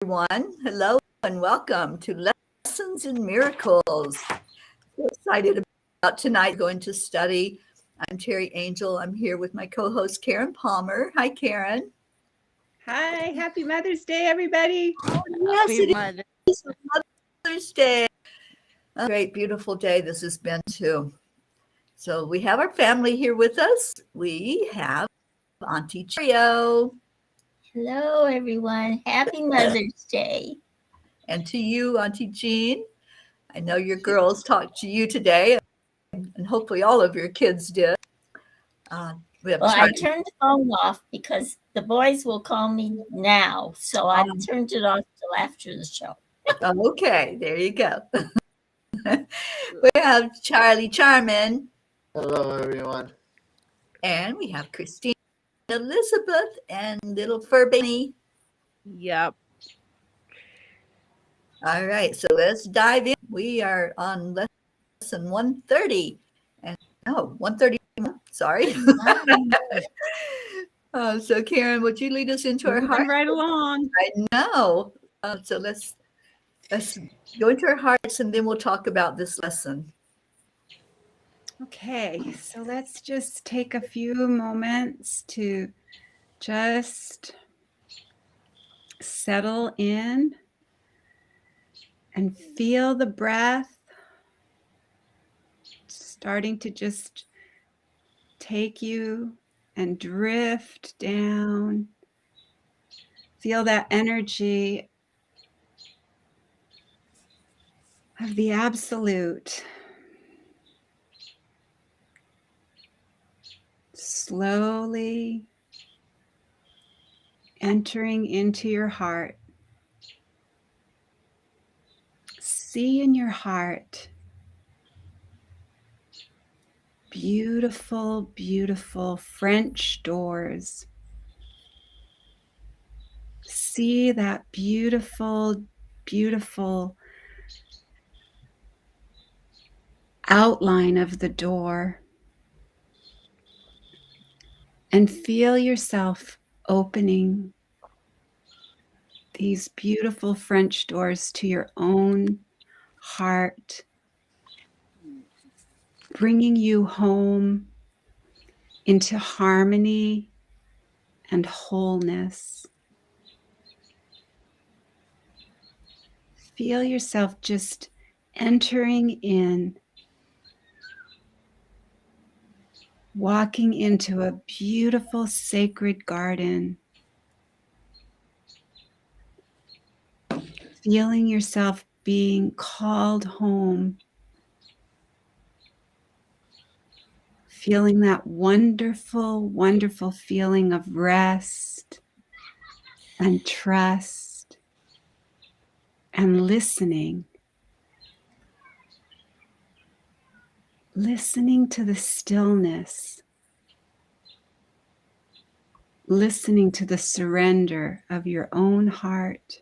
everyone. Hello and welcome to Lessons in Miracles. So excited about tonight going to study. I'm Teri Angel. I'm here with my co-host Karen Palmer. Hi, Karen. Hi, happy Mother's Day, everybody. Oh, yes, it is Mother's Day. A great, beautiful day this has been too. So we have our family here with us. We have Auntie Cheerio. Hello, everyone. Happy Mother's Day. And to you, Auntie Jean. I know your girls talked to you today, and hopefully all of your kids did. I turned the phone off because the boys will call me now. So I turned it off till after the show. Okay, there you go. We have Charlie Charmin. Hello, everyone. And we have Christine Elizabeth and little fur baby. Yep. All right, so let's dive in. We are on lesson 130. And 131. Sorry. So Karen, would you lead us into our heart? Right along. I know. So let's go into our hearts and then we'll talk about this lesson. Okay, so let's just take a few moments to just settle in and feel the breath starting to just take you and drift down. Feel that energy of the absolute. Slowly entering into your heart. See in your heart beautiful, beautiful French doors. See that beautiful, beautiful outline of the door. And feel yourself opening these beautiful French doors to your own heart, bringing you home into harmony and wholeness. Feel yourself just entering in, walking into a beautiful sacred garden. Feeling yourself being called home. Feeling that wonderful, wonderful feeling of rest and trust and listening. Listening to the stillness. Listening to the surrender of your own heart.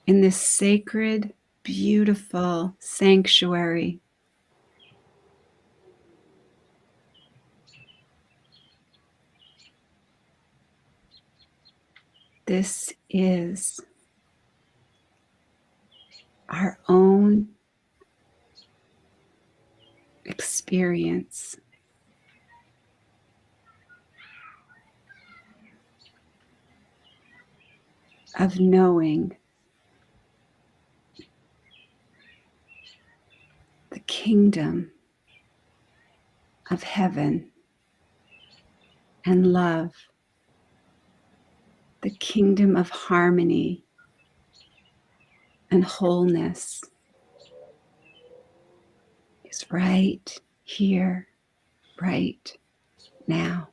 In this sacred, beautiful sanctuary. This is our own experience. Of knowing the kingdom of heaven and love, the kingdom of harmony and wholeness is right here, right now.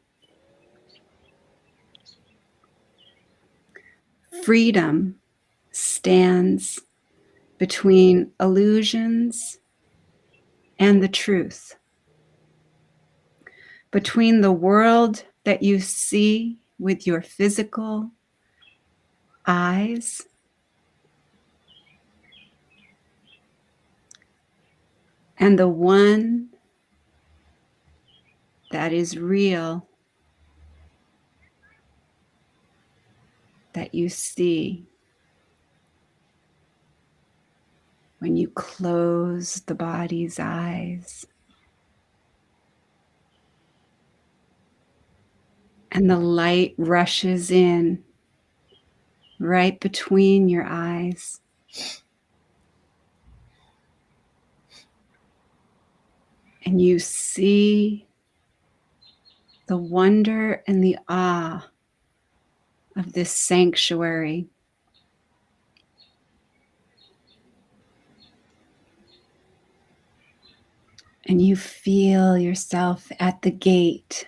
Freedom stands between illusions and the truth, between the world that you see with your physical eyes and the one that is real that you see when you close the body's eyes. And the light rushes in right between your eyes. And you see the wonder and the awe of this sanctuary. And you feel yourself at the gate.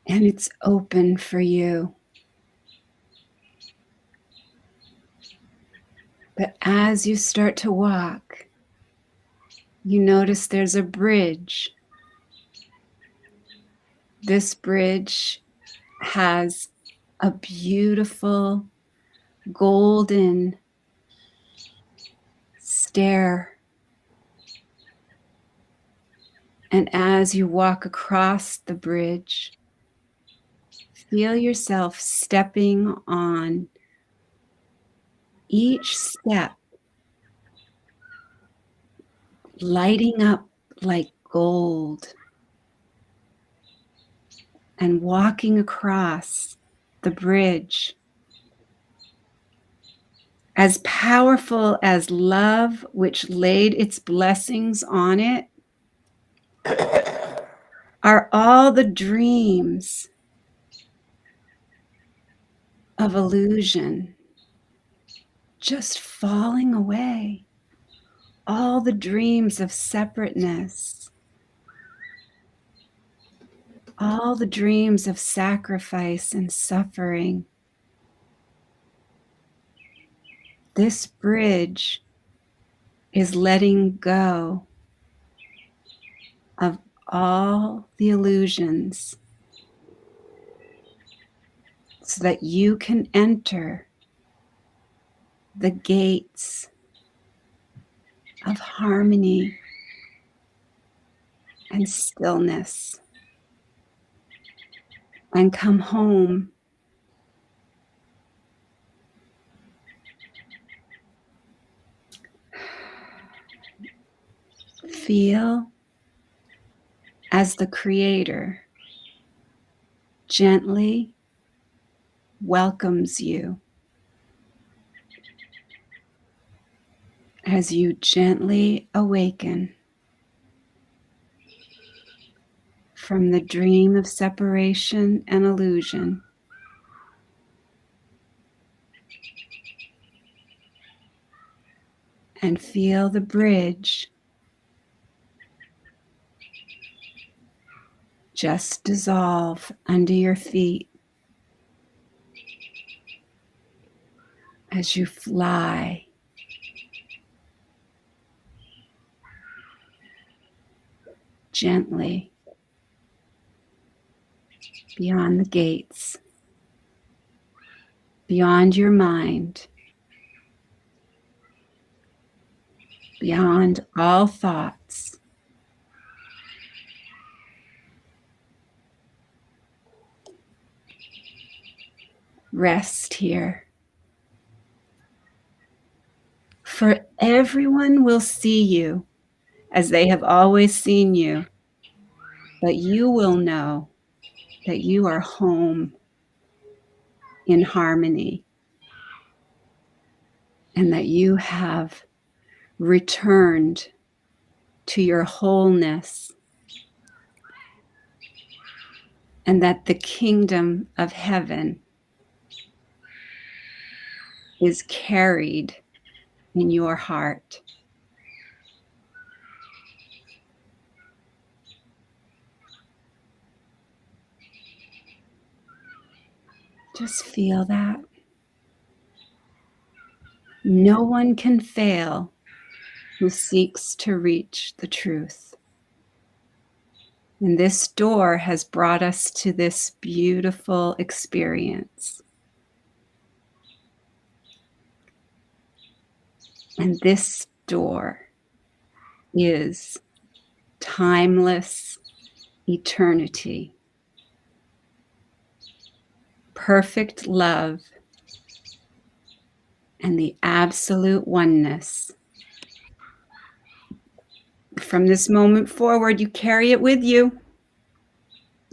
And it's open for you. But as you start to walk, you notice there's a bridge. This bridge has a beautiful golden stair. And as you walk across the bridge, feel yourself stepping on each step, lighting up like gold, and walking across the bridge. As powerful as love, which laid its blessings on it, are all the dreams of illusion just falling away. All the dreams of separateness, all the dreams of sacrifice and suffering. This bridge is letting go of all the illusions so that you can enter the gates of harmony and stillness and come home. Feel as the Creator gently welcomes you, as you gently awaken from the dream of separation and illusion. And feel the bridge just dissolve under your feet as you fly gently beyond the gates, beyond your mind, beyond all thoughts. Rest here. For everyone will see you as they have always seen you, but you will know that you are home in harmony and that you have returned to your wholeness, and that the kingdom of heaven is carried in your heart. Just feel that. No one can fail who seeks to reach the truth. And this door has brought us to this beautiful experience. And this door is timeless eternity. perfect love and the absolute oneness. From this moment forward, you carry it with you.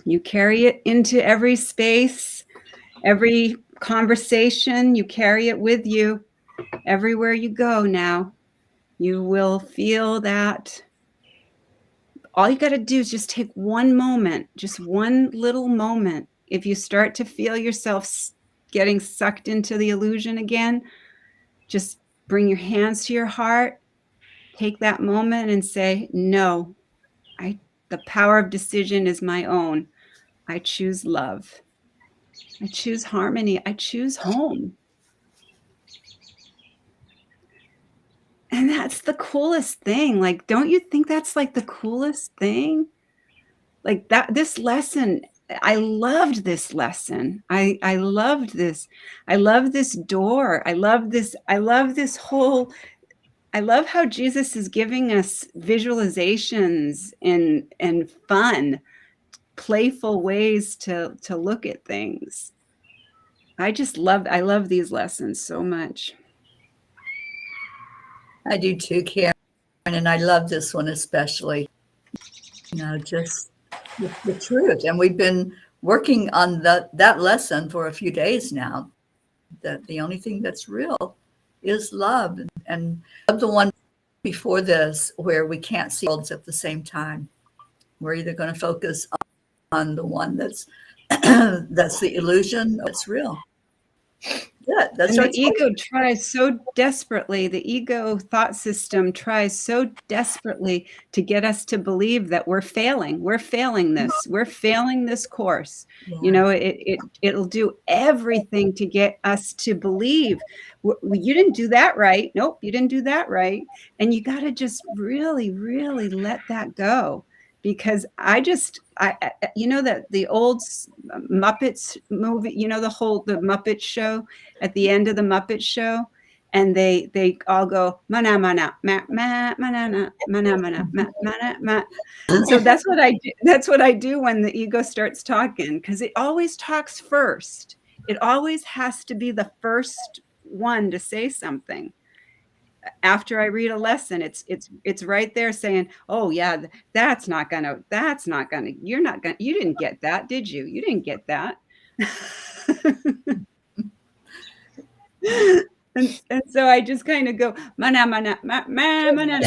You carry it into every space, every conversation. You carry it with you everywhere you go now. You will feel that. All you got to do is just take one moment, just one little moment. If you start to feel yourself getting sucked into the illusion again, just bring your hands to your heart, take that moment and say, no, the power of decision is my own. I choose love. I choose harmony. I choose home. And that's the coolest thing. Like, don't you think that's like the coolest thing? Like that, this lesson, I loved this lesson. I loved this. I love this door. I love this whole, I love how Jesus is giving us visualizations and fun, playful ways to look at things. I love these lessons so much. I do too, Karen, and I love this one especially. Just the truth. And we've been working on that lesson for a few days now, that the only thing that's real is love. And the one before this where we can't see worlds at the same time. We're either going to focus on the one that's that's the illusion, that's real. Yeah, that's and the ego tries so desperately, the ego thought system tries so desperately to get us to believe that we're failing. We're failing this. We're failing this course. Yeah. It'll do everything to get us to believe you didn't do that right. Nope, you didn't do that right. And you got to just really, really let that go. Because I that the old Muppets movie, the Muppet show, at the end of the Muppet Show, and they all go mana mana ma ma mana mana mana ma mana ma. So that's what I do. That's what I do when the ego starts talking, because it always talks first. It always has to be the first one to say something. After I read a lesson, it's right there saying, oh yeah, you didn't get that, did you? You didn't get that. And so I just kind of go, mana, mana, ma, ma, mana.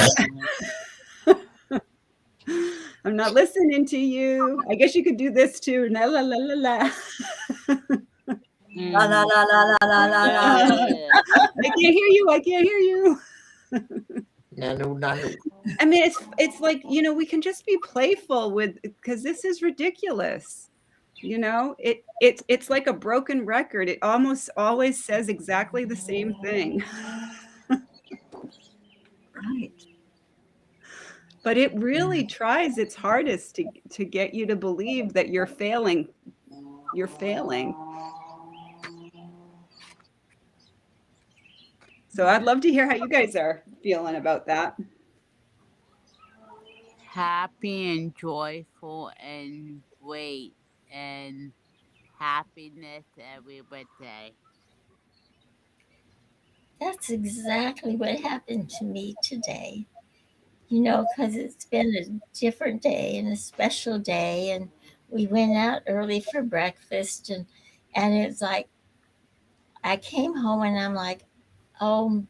I'm not listening to you. I guess you could do this too. La la la la la. La la la la la la la la. I can't hear you. I can't hear you. No. I mean, it's like, we can just be playful because this is ridiculous. It's like a broken record. It almost always says exactly the same thing. Right. But it really tries its hardest to get you to believe that you're failing. You're failing. So I'd love to hear how you guys are feeling about that. Happy and joyful and great and happiness every day. That's exactly what happened to me today. Because it's been a different day and a special day, and we went out early for breakfast, and it's like I came home and I'm like, oh,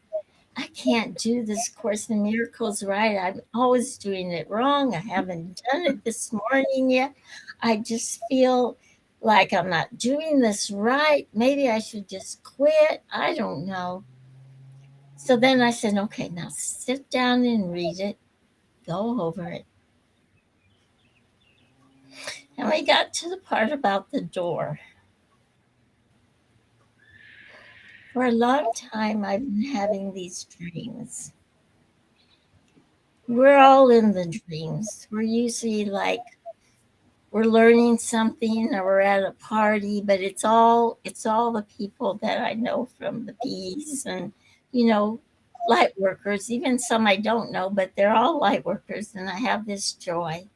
I can't do this Course in Miracles right. I'm always doing it wrong. I haven't done it this morning yet. I just feel like I'm not doing this right. Maybe I should just quit. I don't know. So then I said, okay, now sit down and read it. Go over it. And we got to the part about the door. For a long time, I've been having these dreams. We're all in the dreams. We're usually like we're learning something or we're at a party, but it's all the people that I know from the bees and, light workers, even some I don't know, but they're all light workers, and I have this joy.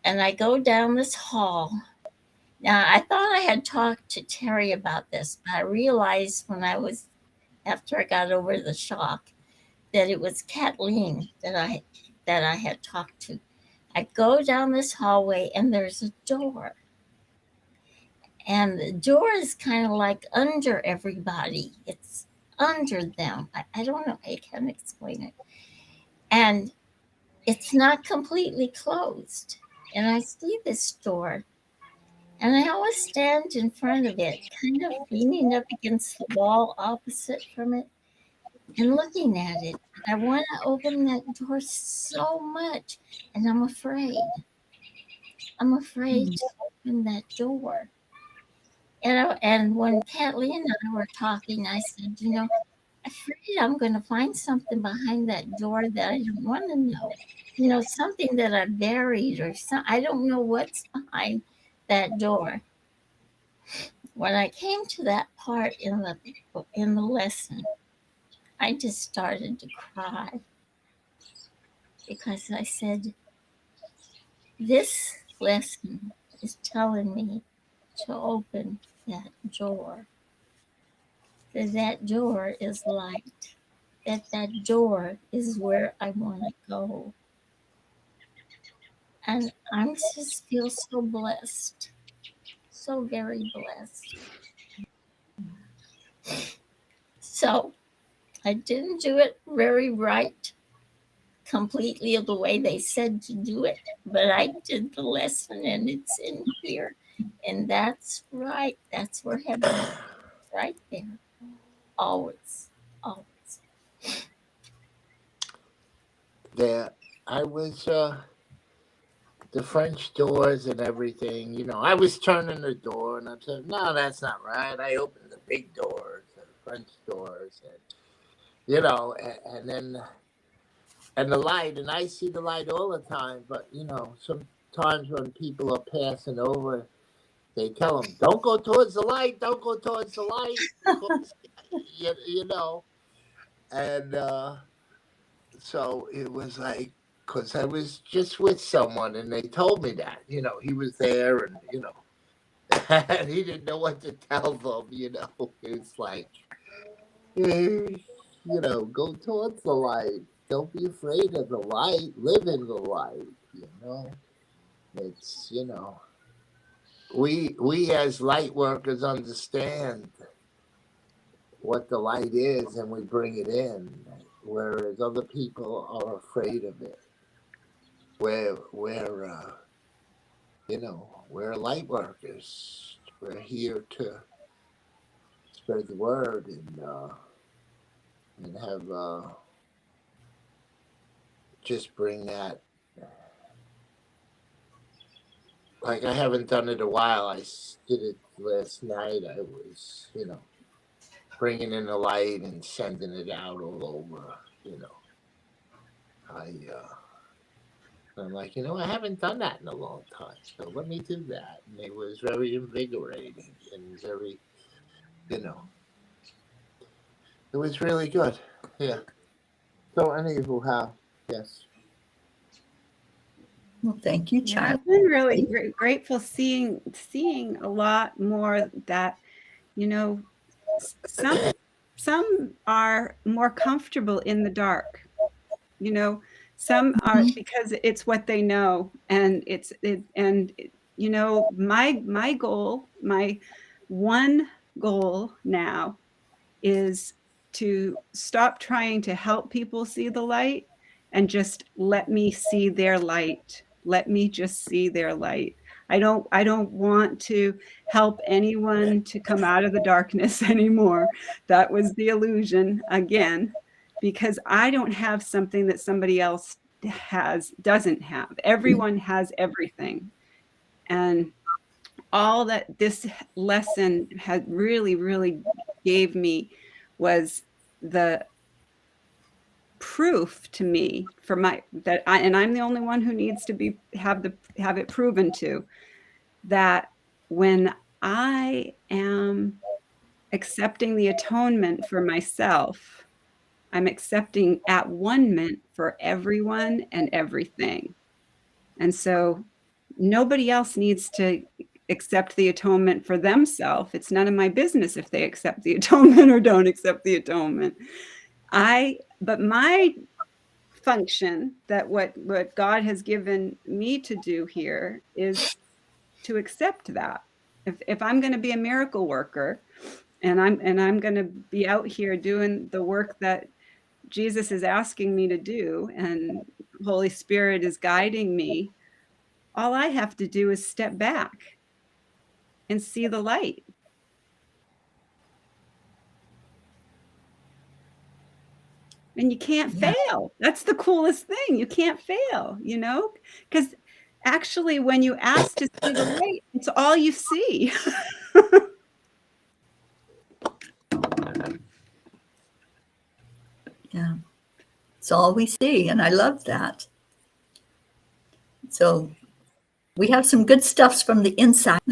And I go down this hall, Now, I thought I had talked to Teri about this, but I realized after I got over the shock, that it was Kathleen that I had talked to. I go down this hallway and there's a door. And the door is kind of like under everybody. It's under them. I don't know. I can't explain it. And it's not completely closed. And I see this door. And I always stand in front of it, kind of leaning up against the wall opposite from it and looking at it. I want to open that door so much. And I'm afraid. I'm afraid to open that door. And when Kathleen and I were talking, I said, I'm afraid I'm going to find something behind that door that I don't want to know. Something that I buried or something. I don't know what's behind that door. When I came to that part in the lesson, I just started to cry because I said, this lesson is telling me to open that door. That door is light. That door is where I want to go. And I just feel so blessed. So very blessed. So I didn't do it very right, completely the way they said to do it, but I did the lesson and it's in here. And that's right. That's where heaven is, right there. Always, always. I was the French doors and everything. I was turning the door, and I said, "No, that's not right." I opened the big doors, the French doors, and then the light, and I see the light all the time. But sometimes when people are passing over, they tell them, "Don't go towards the light. Don't go towards the light." Because, and so it was like, because I was just with someone and they told me that, he was there and, and he didn't know what to tell them, It's like, go towards the light. Don't be afraid of the light. Live in the light, It's, we as light workers understand what the light is and we bring it in, whereas other people are afraid of it. We're light workers. We're here to spread the word and have just bring that. Like, I haven't done it a while. I did it last night. I was, bringing in the light and sending it out all over. I'm like, I haven't done that in a long time, so let me do that. And it was very invigorating and very, it was really good. Yeah. So anywho, how? Yes. Well, thank you, Yeah, Charlie. I've been really grateful seeing a lot more that, some are more comfortable in the dark. Some are because it's what they know, and my goal, my one goal now is to stop trying to help people see the light and just let me see their light. Let me just see their light. I don't want to help anyone to come out of the darkness anymore. That was the illusion again, because I don't have something that somebody else doesn't have. Everyone has everything. And all that this lesson had really, really gave me was the proof to me and I'm the only one who needs to have it proven to, that when I am accepting the atonement for myself, I'm accepting at-one-ment for everyone and everything. And so nobody else needs to accept the atonement for themselves. It's none of my business if they accept the atonement or don't accept the atonement. But my function, that what God has given me to do here, is to accept that. If I'm going to be a miracle worker, and I'm going to be out here doing the work that Jesus is asking me to do, and Holy Spirit is guiding me, all I have to do is step back and see the light. And you can't fail. That's the coolest thing. You can't fail, because actually when you ask to see the light, it's all you see. Yeah. It's all we see. And I love that. So we have some good stuffs from the inside.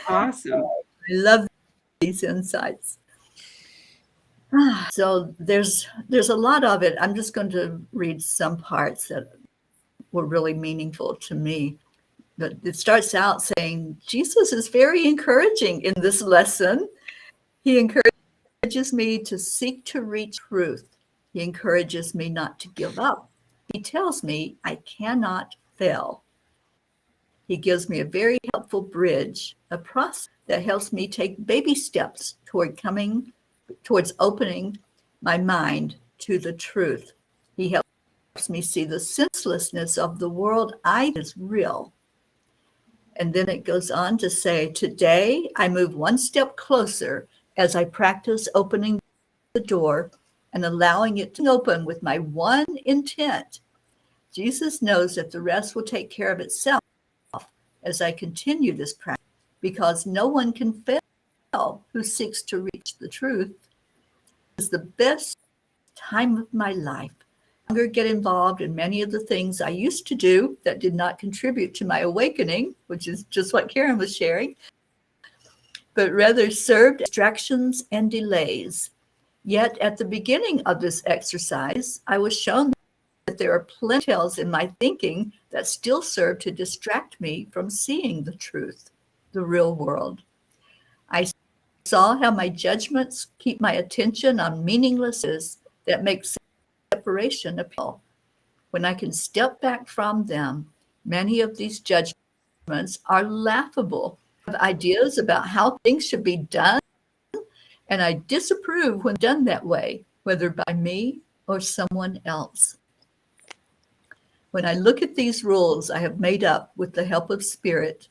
Awesome. I love these insights. So there's a lot of it. I'm just going to read some parts that were really meaningful to me. But it starts out saying, Jesus is very encouraging in this lesson. He encourages me to seek to reach truth. He encourages me not to give up. He tells me I cannot fail. He gives me a very helpful bridge, a process that helps me take baby steps towards opening my mind to the truth. He helps me see the senselessness of the world is real. And then it goes on to say, today I move one step closer as I practice opening the door and allowing it to open with my one intent. Jesus knows that the rest will take care of itself as I continue this practice, because no one can fail who seeks to reach the truth. It's the best time of my life. I no longer get involved in many of the things I used to do that did not contribute to my awakening, which is just what Karen was sharing, but rather served distractions and delays. Yet at the beginning of this exercise, I was shown that there are plenty of details in my thinking that still serve to distract me from seeing the truth, the real world. I saw how my judgments keep my attention on meaninglessness that make separation appeal. When I can step back from them, many of these judgments are laughable. I have ideas about how things should be done, and I disapprove when done that way, whether by me or someone else. When I look at these rules I have made up with the help of Spirit,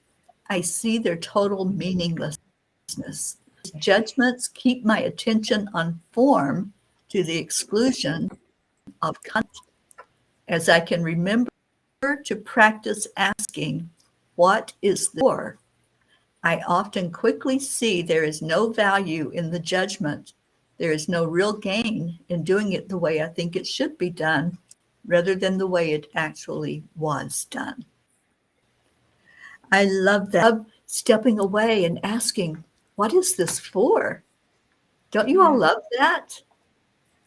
I see their total meaninglessness. Judgments keep my attention on form to the exclusion of content. As I can remember to practice asking, what is this for? I often quickly see there is no value in the judgment. There is no real gain in doing it the way I think it should be done, rather than the way it actually was done. I love that. Stepping away and asking, what is this for? Don't you all love that?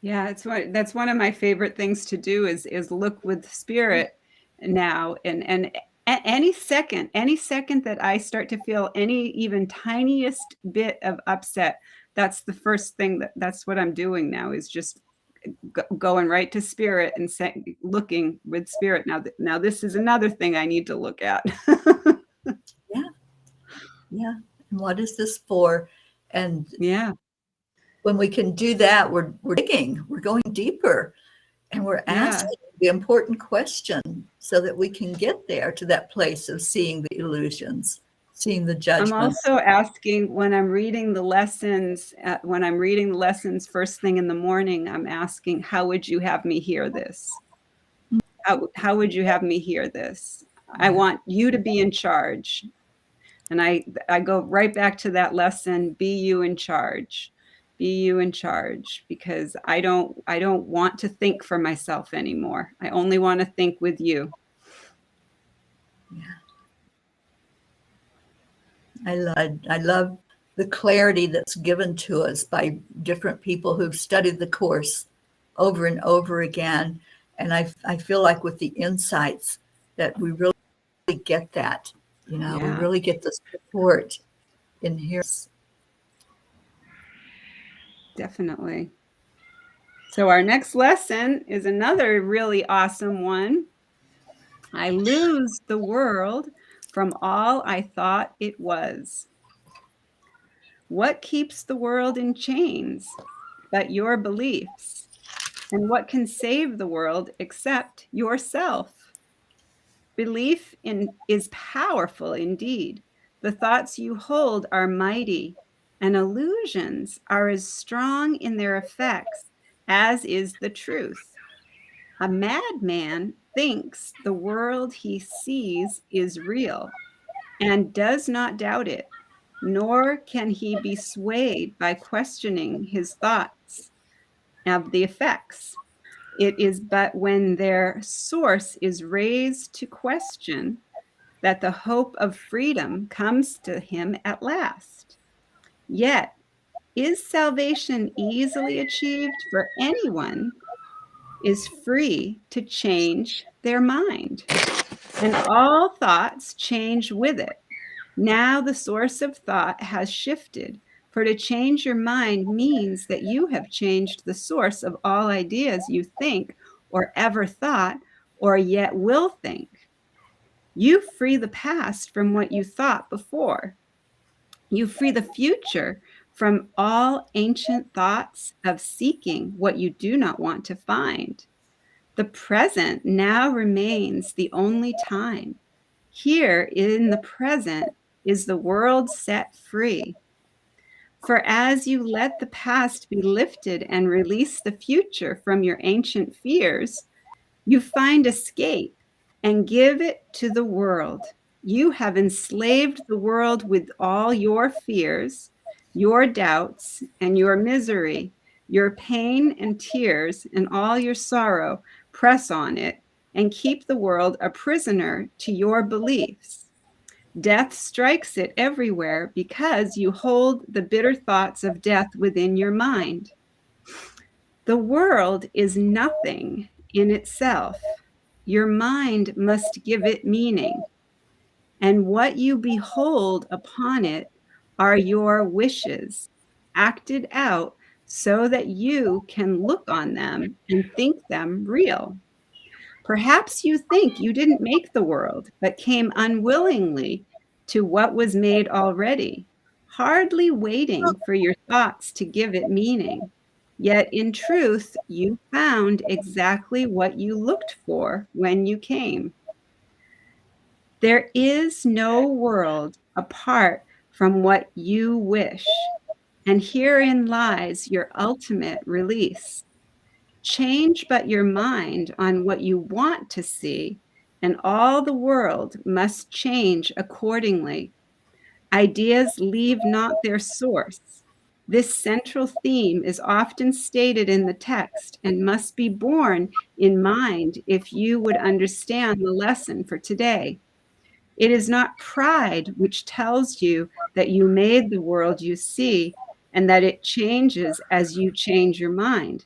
Yeah, that's one of my favorite things to do is look with Spirit now, and any second that I start to feel any even tiniest bit of upset, that's the first thing that's what I'm doing now, is just going right to Spirit and looking with Spirit. Now this is another thing I need to look at. Yeah. And what is this for? And yeah, when we can do that, we're digging, we're going deeper, and we're asking the important question so that we can get there to that place of seeing the illusions, seeing the judgments. I'm also asking when I'm reading the lessons, first thing in the morning, I'm asking, how would you have me hear this? How would you have me hear this? I want you to be in charge. And I go right back to that lesson, be you in charge. Be you in charge, because I don't want to think for myself anymore. I only want to think with you. Yeah. I love the clarity that's given to us by different people who've studied the course over and over again. And I feel like with the insights that we really get that. We Yeah. really get the support in here. Definitely. So our next lesson is another really awesome one. I lose the world from all I thought it was. What keeps the world in chains but your beliefs? And what can save the world except yourself? Belief is powerful indeed. The thoughts you hold are mighty, and illusions are as strong in their effects as is the truth. A madman thinks the world he sees is real and does not doubt it, nor can he be swayed by questioning his thoughts of the effects. It is but when their source is raised to question that the hope of freedom comes to him at last. Yet, is salvation easily achieved? For anyone is free to change their mind, and all thoughts change with it. Now the source of thought has shifted, for to change your mind means that you have changed the source of all ideas you think or ever thought or yet will think. You free the past from what you thought before. You free the future from all ancient thoughts of seeking what you do not want to find. The present now remains the only time. Here in the present is the world set free. For as you let the past be lifted and release the future from your ancient fears, you find escape and give it to the world. You have enslaved the world with all your fears, your doubts, and your misery, your pain and tears, and all your sorrow. Press on it and keep the world a prisoner to your beliefs. Death strikes it everywhere because you hold the bitter thoughts of death within your mind. The world is nothing in itself. Your mind must give it meaning. And what you behold upon it are your wishes, acted out so that you can look on them and think them real. Perhaps you think you didn't make the world, but came unwillingly to what was made already, hardly waiting for your thoughts to give it meaning. Yet in truth, you found exactly what you looked for when you came. There is no world apart from what you wish, and herein lies your ultimate release. Change but your mind on what you want to see, and all the world must change accordingly. Ideas leave not their source. This central theme is often stated in the text and must be borne in mind if you would understand the lesson for today. It is not pride which tells you that you made the world you see and that it changes as you change your mind,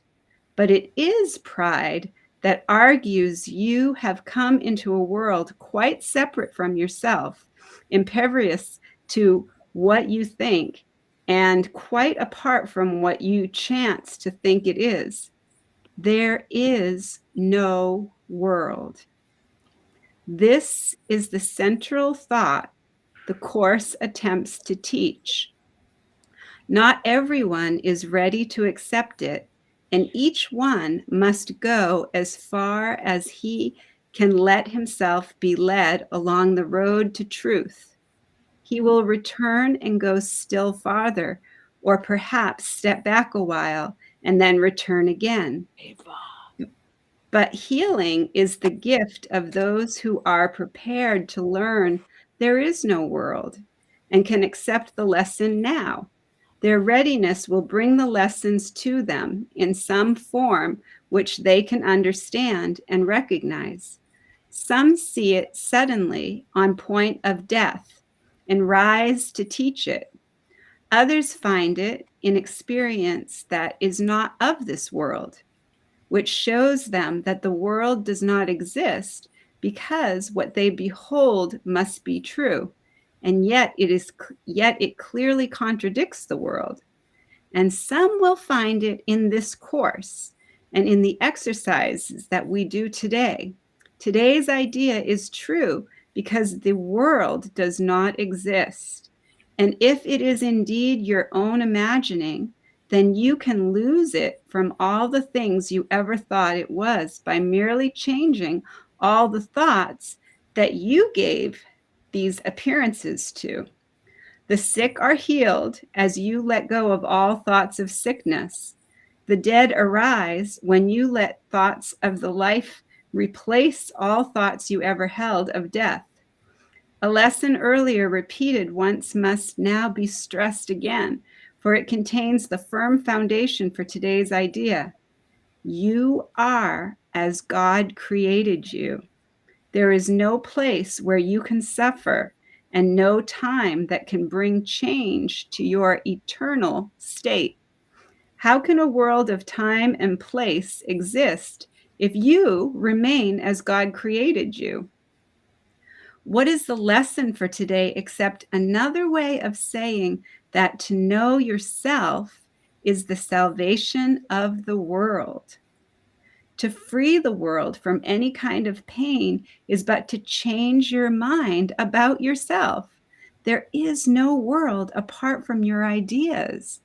but it is pride that argues you have come into a world quite separate from yourself, impervious to what you think, and quite apart from what you chance to think it is. There is no world. This is the central thought the Course attempts to teach. Not everyone is ready to accept it, and each one must go as far as he can let himself be led along the road to truth. He will return and go still farther, or perhaps step back a while and then return again. But healing is the gift of those who are prepared to learn there is no world and can accept the lesson now. Their readiness will bring the lessons to them in some form which they can understand and recognize. Some see it suddenly on point of death and rise to teach it. Others find it in experience that is not of this world, which shows them that the world does not exist because what they behold must be true, and yet it clearly contradicts the world. And some will find it in this course and in the exercises that we do today. Today's idea is true because the world does not exist. And if it is indeed your own imagining, then you can lose it from all the things you ever thought it was by merely changing all the thoughts that you gave these appearances to. The sick are healed as you let go of all thoughts of sickness. The dead arise when you let thoughts of the life replace all thoughts you ever held of death. A lesson earlier repeated once must now be stressed again, for it contains the firm foundation for today's idea. You are as God created you. There is no place where you can suffer and no time that can bring change to your eternal state. How can a world of time and place exist if you remain as God created you? What is the lesson for today except another way of saying that to know yourself is the salvation of the world? To free the world from any kind of pain is but to change your mind about yourself. There is no world apart from your ideas,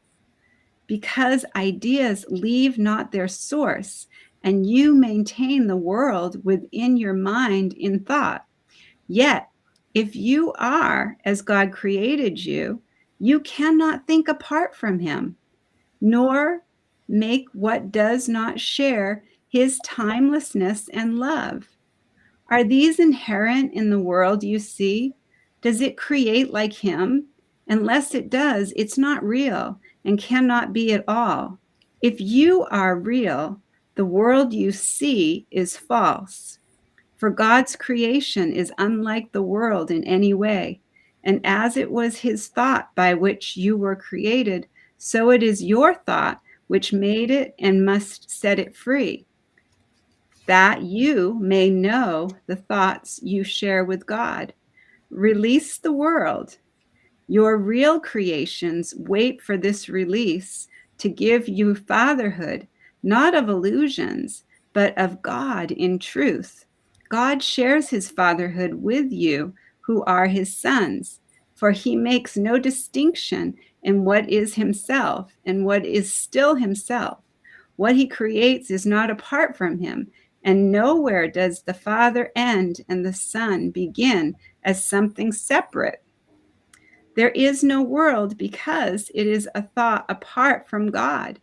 because ideas leave not their source, and you maintain the world within your mind in thought. Yet, if you are as God created you, you cannot think apart from him, nor make what does not share his timelessness and love. Are these inherent in the world you see? Does it create like him? Unless it does, it's not real and cannot be at all. If you are real, the world you see is false. For God's creation is unlike the world in any way. And as it was his thought by which you were created, so it is your thought which made it and must set it free, that you may know the thoughts you share with God. Release the world. Your real creations wait for this release to give you fatherhood, not of illusions, but of God in truth. God shares his fatherhood with you who are his sons, for he makes no distinction in what is himself and what is still himself. What he creates is not apart from him, and nowhere does the Father end and the Son begin as something separate. There is no world because it is a thought apart from God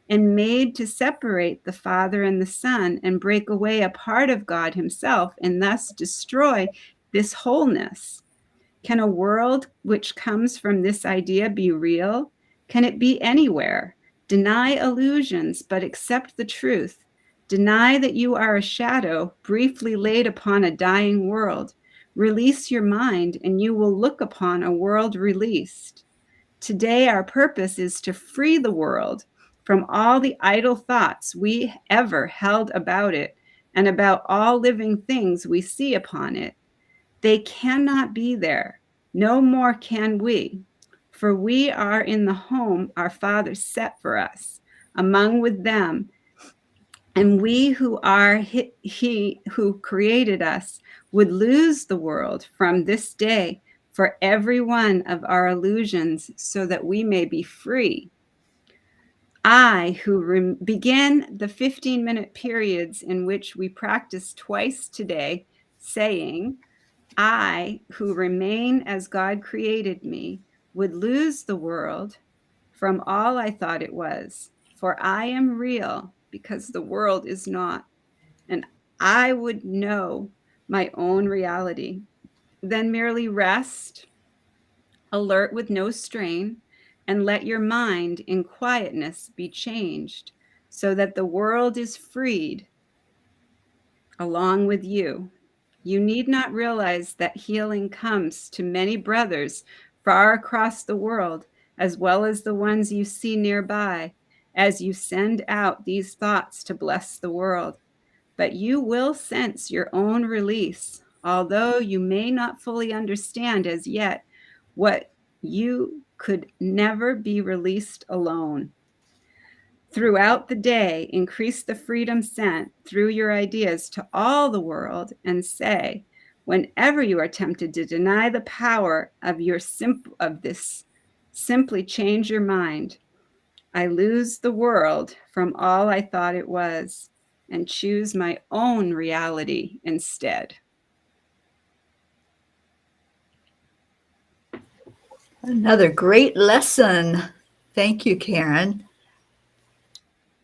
and made to separate the Father and the Son and break away a part of God himself and thus destroy this wholeness. Can a world which comes from this idea be real? Can it be anywhere? Deny illusions, but accept the truth. Deny that you are a shadow briefly laid upon a dying world. Release your mind, and you will look upon a world released. Today, our purpose is to free the world from all the idle thoughts we ever held about it and about all living things we see upon it. They cannot be there. No more can we. For we are in the home our Father set for us, among with them. And we who are he who created us would lose the world from this day for every one of our illusions so that we may be free. I, who begin the 15-minute periods in which we practice twice today, saying, I, who remain as God created me, would lose the world from all I thought it was, for I am real because the world is not, and I would know my own reality. Then merely rest, alert with no strain, and let your mind in quietness be changed so that the world is freed along with you. You need not realize that healing comes to many brothers far across the world, as well as the ones you see nearby, as you send out these thoughts to bless the world. but you will sense your own release, although you may not fully understand as yet what you could never be released alone. Throughout the day, increase the freedom sent through your ideas to all the world and say, whenever you are tempted to deny the power of this, simply change your mind. I lose the world from all I thought it was and choose my own reality instead. Another great lesson. Thank you, Karen.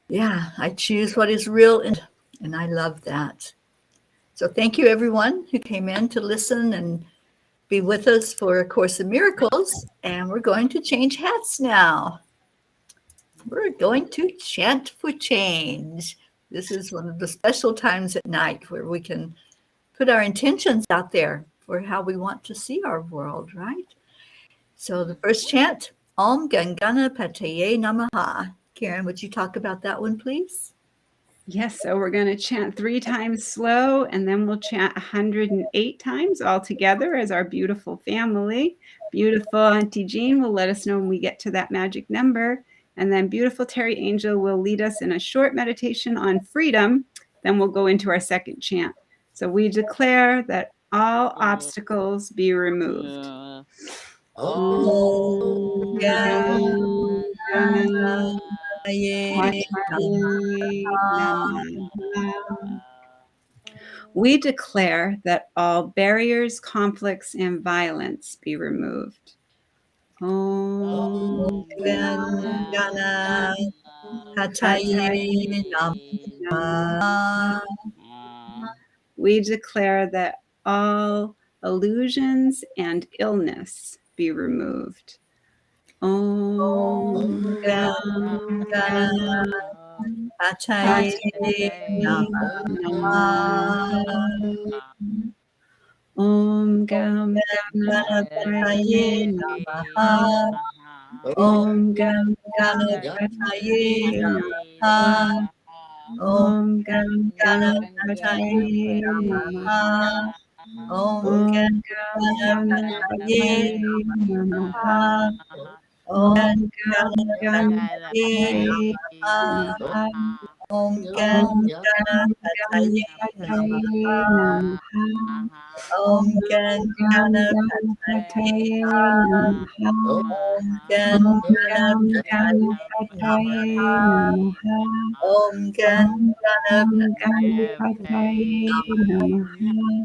Yeah, I choose what is real, and I love that. So thank you, everyone who came in to listen and be with us for A Course in Miracles. And we're going to change hats now. We're going to chant for change. This is one of the special times at night where we can put our intentions out there for how we want to see our world, right? So the first chant, Om Gam Ganapataye Namaha. Karen, would you talk about that one, please? Yes, so we're going to chant 3 times slow, and then we'll chant 108 times all together as our beautiful family. Beautiful Auntie Jean will let us know when we get to that magic number. And then beautiful Teri Angel will lead us in a short meditation on freedom. Then we'll go into our second chant. So we declare that all obstacles be removed. Om Gam Ganapataye Namaha. We declare that all barriers, conflicts, and violence be removed. Om Gam Ganapataye Namaha. We declare that all illusions and illness be removed. Om Gam Ganapataye Namaha. Om Gam Ganapataye Namaha. Om Gam Ganapataye Namaha. Om Gam Ganapataye Namaha. Om Gam Ganapataye Namaha. Om Gam Ganapataye Namaha. Om Om Gam Gam Ganapataye Ganapataye Namaha. Namaha. Om Gam Gam Ganapataye Ganapataye Namaha. Namaha. Om Gam Om Gam Ganapataye Ganapataye Namaha. Namaha. Om Gam Om Gam Ganapataye Ganapataye Namaha. Om Gam Om Gam Ganapataye Ganapataye Namaha.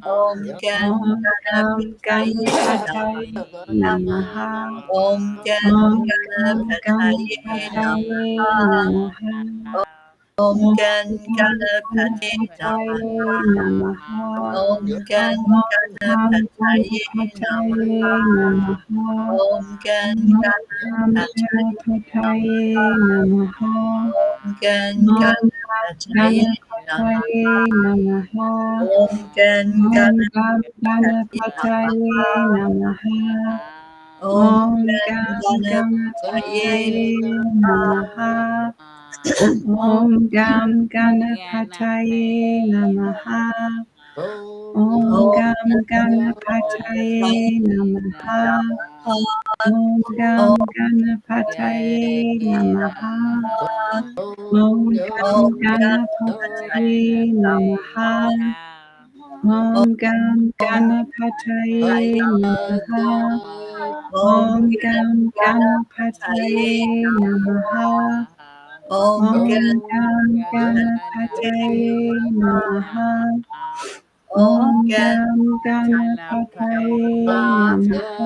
Om Gam Om Gam Ganapataye Ganapataye Namaha. Namaha. Om Om Gam Gam Ganapataye Ganapataye Namaha. Namaha. Om Gam Om Gam Ganapataye Ganapataye Namaha. Namaha. Om Gam Om Gam Ganapataye Ganapataye Namaha. Namaha. Om Gam Om Ganapataye Ganapataye Namaha. Namaha. Om Gam Om Gam Ganapataye Ganapataye Namaha. Namaha. Om Om Gam Gam Ganapataye Ganapataye Namaha. Namaha. Om Gam Ganapataye Namaha. Om Om Gam Ganapataye Namaha. Om Gam Om Ganapataye Namaha. Om Gam Om Ganapataye Namaha. Om Om Gam Ganapataye Namaha. Om Om Gam Ganapataye Ganapataye Namaha. Om Om Gam Ganapataye Namaha. Om Om Gam Ganapataye Namaha.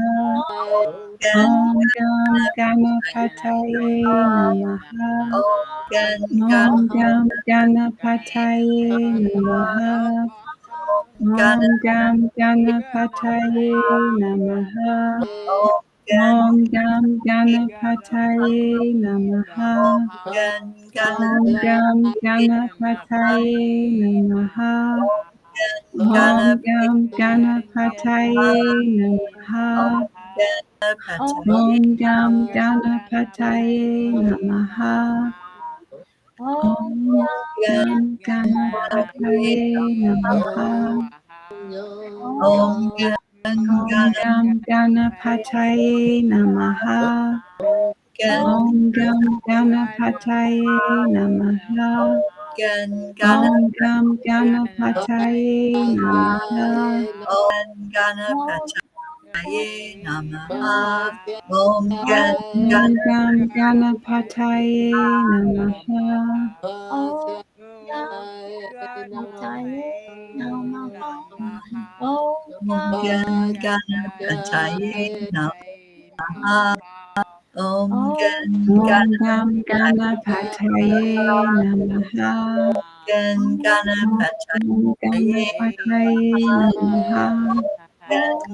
Om Gam Ganapataye Namaha. Om Gam Ganapataye Namaha. Om Gam Ganapataye Namaha. Om Gam Ganapataye Namaha. Om Gam Ganapataye Namaha. Om Gam Ganapataye Namaha. Om Gam Ganapataye Namaha. Om Gam Ganapataye Namaha. Om Om Gam Ganapataye Namaha. Om Gam Ganapataye Namaha. Om Gam Ganapataye Namaha. Ganapataye Namaha. Om Om Gam Ganapataye Namaha. Ganapataye Namaha. Ganapataye Namaha. Om Om Gam Ganapataye Namaha. Ganapataye Om Ganapataye Namaha.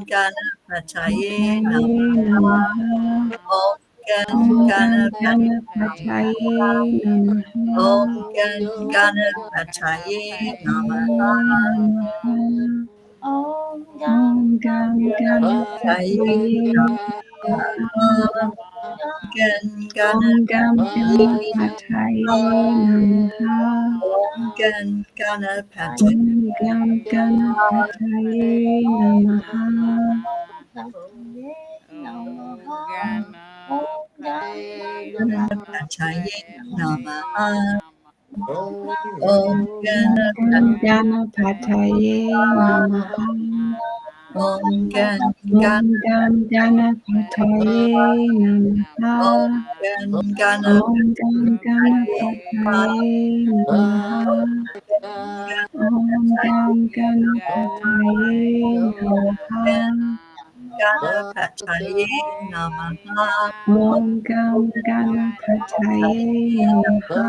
Ganapataye Namaha. Om Om Ganapataye Ganapataye Namaha. Om Ganapataye Namaha. Om Om Gam Ganapataye Om Om Gam Ganapataye Namaha. Ganapataye Om Gam Ganapataye Namaha. Namaha. Om Om Gam Ganapataye Namaha. Om Om Gam Ganapataye Namaha. Om Gam Ganapataye Namaha. Om Gam Ganapataye Namaha. Ganapataye Namaha. Om Gam Ganapataye Namaha.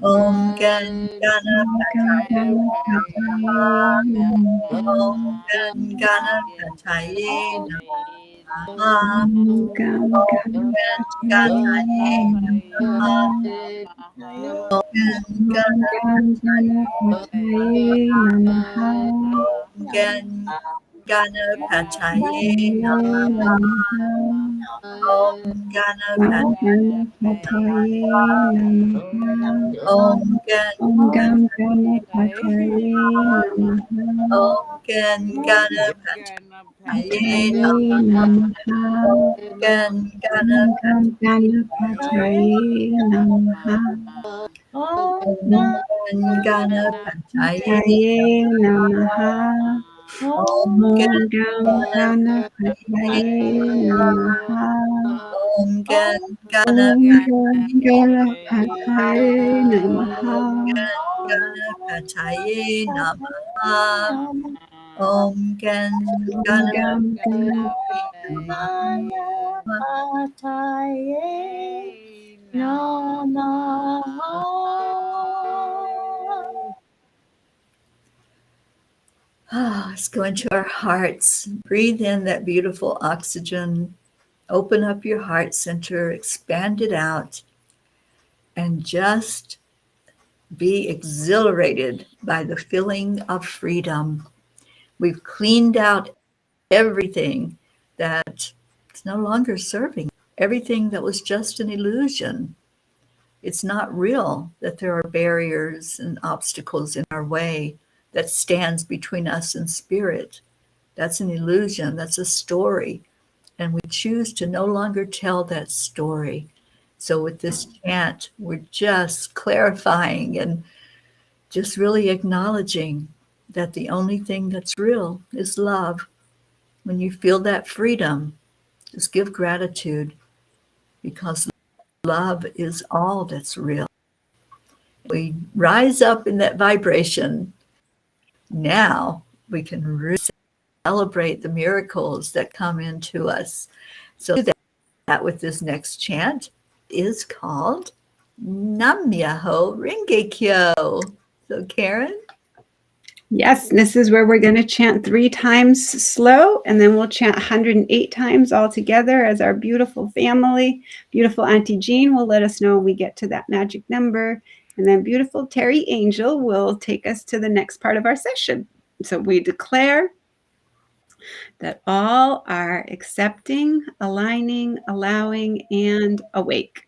Om Om Gam Ganapataye Ganapataye Namaha. Om Ganapataye Namaha. Om Gam Ganapataye Namaha. Om Gam Ganapataye Namaha. Ganapataye Namaha. Namaha. Om Om Ganapataye Ganapataye Namaha. Om Om Gam Ganapataye Namaha. Ganapataye Pataye Namaha. Om Gam Ganapataye Namaha. Om Ganapataye Pataye Namaha. Om Om Gam Ganapataye Namaha. Om Om Gam Ganapataye Namaha. Ganapataye Namaha. Om Om Gam Ganapataye Namaha. Let's go into our hearts. Breathe in that beautiful oxygen. Open up your heart center, expand it out, and just be exhilarated by the feeling of freedom. We've cleaned out everything that is no longer serving, everything that was just an illusion. It's not real that there are barriers and obstacles in our way that stands between us and spirit. That's an illusion. That's a story. And we choose to no longer tell that story. So with this chant, we're just clarifying and just really acknowledging that the only thing that's real is love. When you feel that freedom, just give gratitude because love is all that's real. We rise up in that vibration. Now we can really celebrate the miracles that come into us. So that with this next chant is called Nam Myoho Renge Kyo. So Karen? Yes, this is where we're going to chant 3 times slow, and then we'll chant 108 times all together as our beautiful family. Beautiful Auntie Jean will let us know when we get to that magic number. And then beautiful Teri Angel will take us to the next part of our session. So we declare that all are accepting, aligning, allowing, and awake.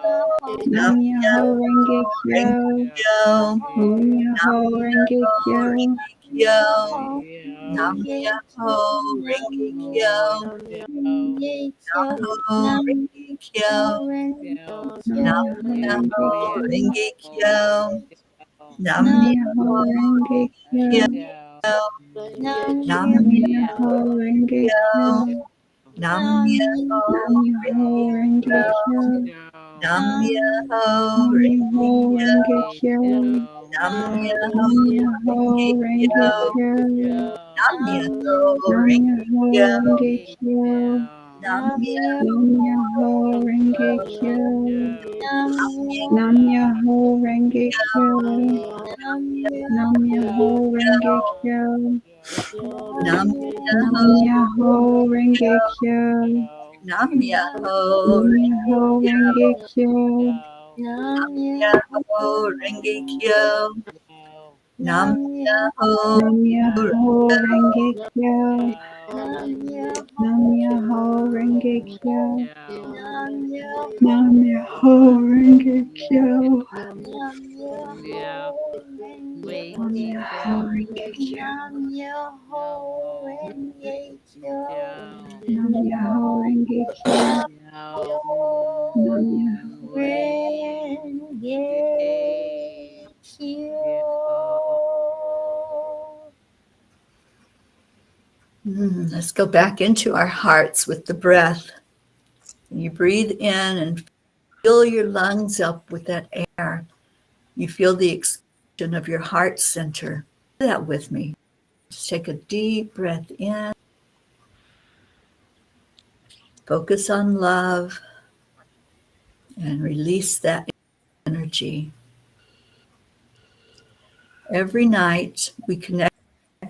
Nam Myoho Renge Kyo. Nam Myoho Renge Kyo. Nam Myoho Renge Kyo. Nam Myoho Renge Kyo. Nam Myoho Renge Kyo. Nam Myoho Renge Kyo. Nam Myoho Renge Kyo. Nam Myoho Myoho Renge Kyo. Nam Myoho Renge Kyo. Nam Myoho Myoho Renge Kyo. Nam Myoho Renge Kyo. Nam Myoho Renge Kyo. Nam Myoho Renge Kyo. Nam Nam Myoho Renge Kyo. Nam Myoho Myoho Renge Kyo. Renge Kyo. Nam Myoho Nam Myoho Renge Kyo. Nam Myoho Renge Kyo. Nam Myoho Renge Kyo. Wait, Nam Myoho Renge Kyo. Nam Myoho Renge Kyo. Nam Let's go back into our hearts with the breath. You breathe in and fill your lungs up with that air. You feel the expansion of your heart center. Do that with me. Just take a deep breath in. Focus on love and release that energy. Every night we connect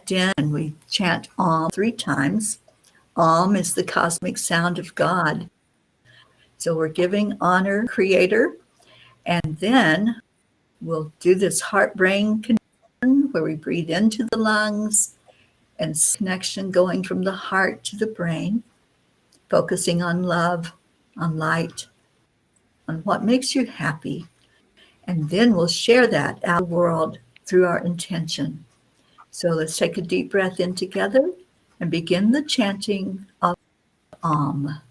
in and we chant Om 3 times. Om is the cosmic sound of God. So we're giving honor to the Creator, and then we'll do this heart-brain connection where we breathe into the lungs and connection going from the heart to the brain, focusing on love, on light, on what makes you happy. And then we'll share that out in the world through our intention. So let's take a deep breath in together and begin the chanting of Om.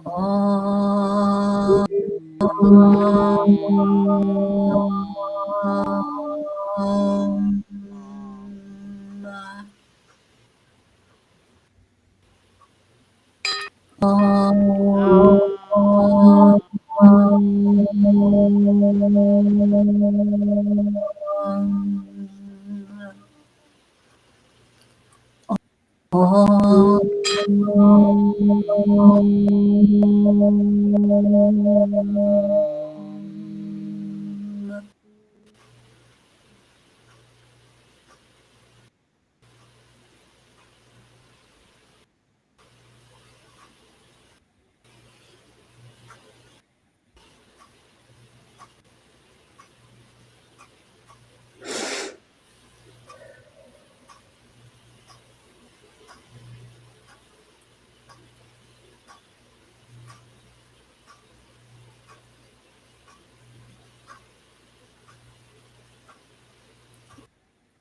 Om. Om.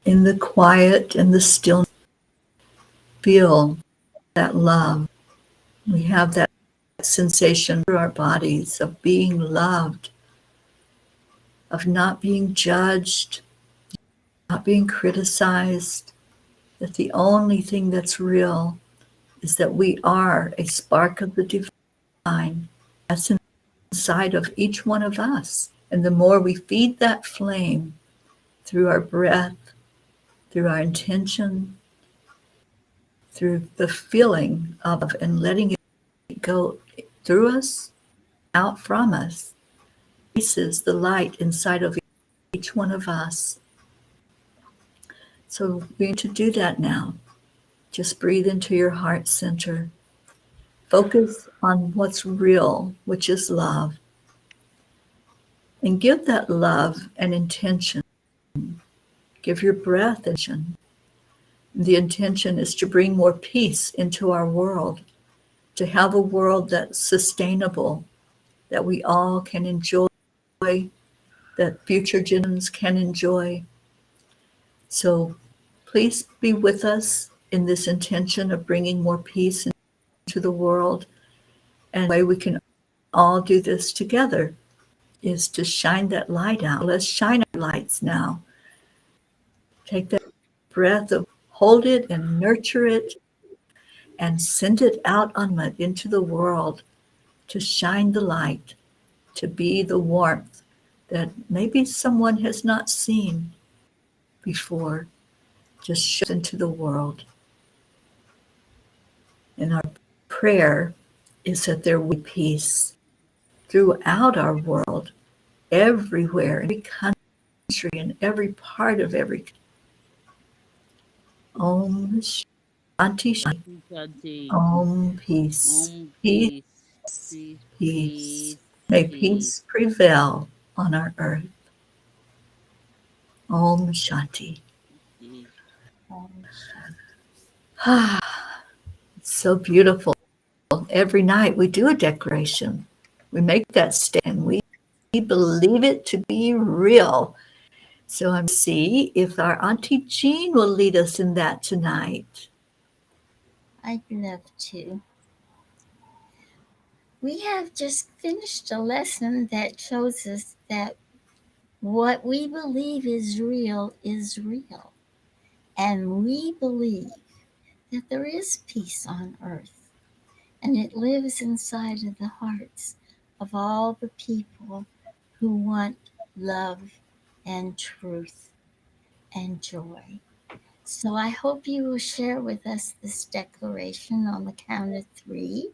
In the quiet and the stillness, feel that love. We have that sensation through our bodies of being loved, of not being judged, not being criticized, that the only thing that's real is that we are a spark of the divine. That's inside of each one of us. And the more we feed that flame through our breath, through our intention, through the feeling of and letting it go through us, out from us, increases the light inside of each one of us. So we need to do that now. Just breathe into your heart center. Focus on what's real, which is love. And give that love an intention. Give your breath intention. The intention is to bring more peace into our world, to have a world that's sustainable, that we all can enjoy, that future generations can enjoy. So please be with us in this intention of bringing more peace into the world. And the way we can all do this together is to shine that light out. Let's shine our lights now. Take that breath of hold it and nurture it and send it out into the world to shine the light, to be the warmth that maybe someone has not seen before. Just show into the world. And our prayer is that there will be peace throughout our world, everywhere, in every country, in every part of every. Om Shanti Shanti. Shanti. Om peace. Om Peace. peace. Peace. May peace prevail on our earth. Om Shanti. It's so beautiful. Every night we do a declaration. We make that stand. We believe it to be real. So I'm see if our Auntie Jean will lead us in that tonight. I'd love to. We have just finished a lesson that shows us that what we believe is real. And we believe that there is peace on earth. And it lives inside of the hearts of all the people who want love and truth and joy. So I hope you will share with us this declaration on the count of 3.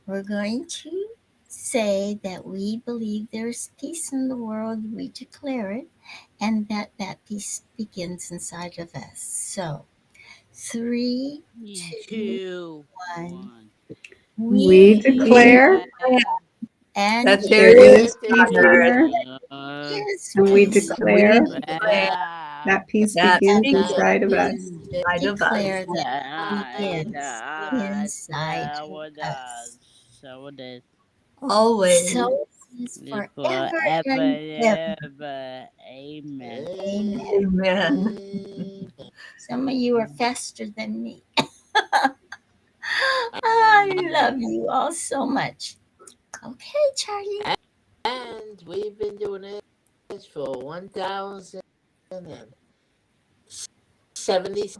We're going to say that we believe there's peace in the world, we declare it, and that peace begins inside of us. So 3, 2, 1. We declare and that there there is is peace on on earth. earth, and we declare that peace That begins peace inside of us. inside of us. declare that begins inside of us. Always. So it is forever and ever. Amen. Amen. Amen. Some of you are faster than me. I love you all so much. Okay, Charlie. And we've been doing this for 1,070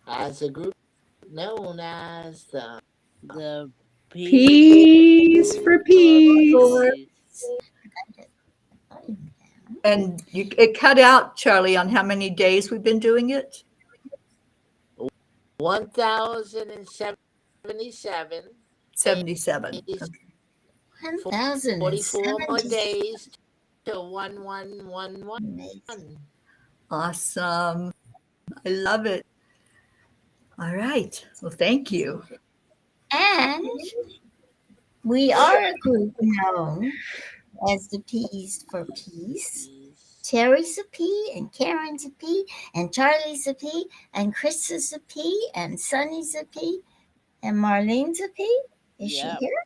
as a group known as The Peace for peace. And it cut out, Charlie, on how many days we've been doing it? 1,077. 77. 44 more 1,070. days to 1111. Awesome. I love it. All right. Well, thank you. And we are a group known as the P's for Peace. Teri's a P, and Karen's a P, and Charlie's a P, and Chris is a P, and Sunny's a P, and Marlene's a P. Is she here?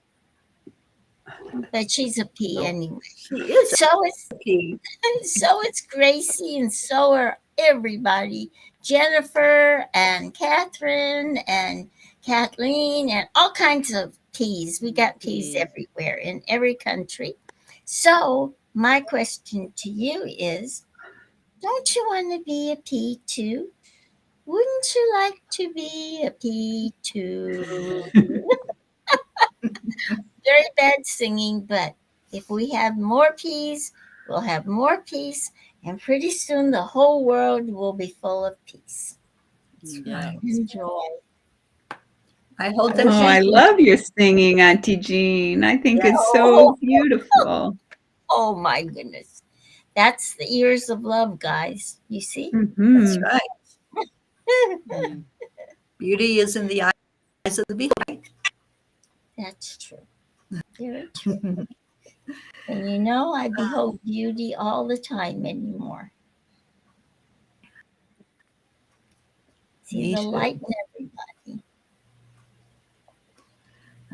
But she's a P anyway. She is So it's a P. so it's Gracie, and so are everybody. Jennifer and Catherine and Kathleen and all kinds of P's. We got P's everywhere in every country. So my question to you is, don't you want to be a P too? Wouldn't you like to be a P too? Very bad singing, but if we have more P's, we'll have more peace, and pretty soon the whole world will be full of peace. Right. Enjoy. I hold that. Oh, I love your singing, Auntie Jean. I think it's so beautiful. Oh my goodness. That's the ears of love, guys. You see? Mm-hmm. That's right. Beauty is in the eyes of the beholder. That's true. Very true. And you know, I behold beauty all the time anymore. See Me the too. light in everybody.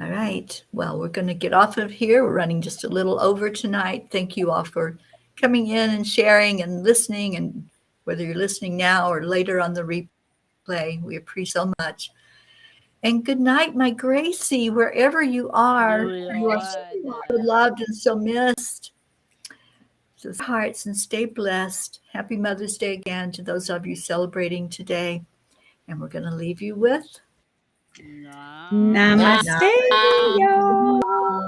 All right. Well, we're going to get off of here. We're running just a little over tonight. Thank you all for coming in and sharing and listening. And whether you're listening now or later on the replay, we appreciate so much. And good night, my Gracie, wherever you are. You are so loved and so missed. So hearts and stay blessed. Happy Mother's Day again to those of you celebrating today. And we're going to leave you with Namaste, y'all.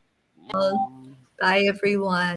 Bye, everyone.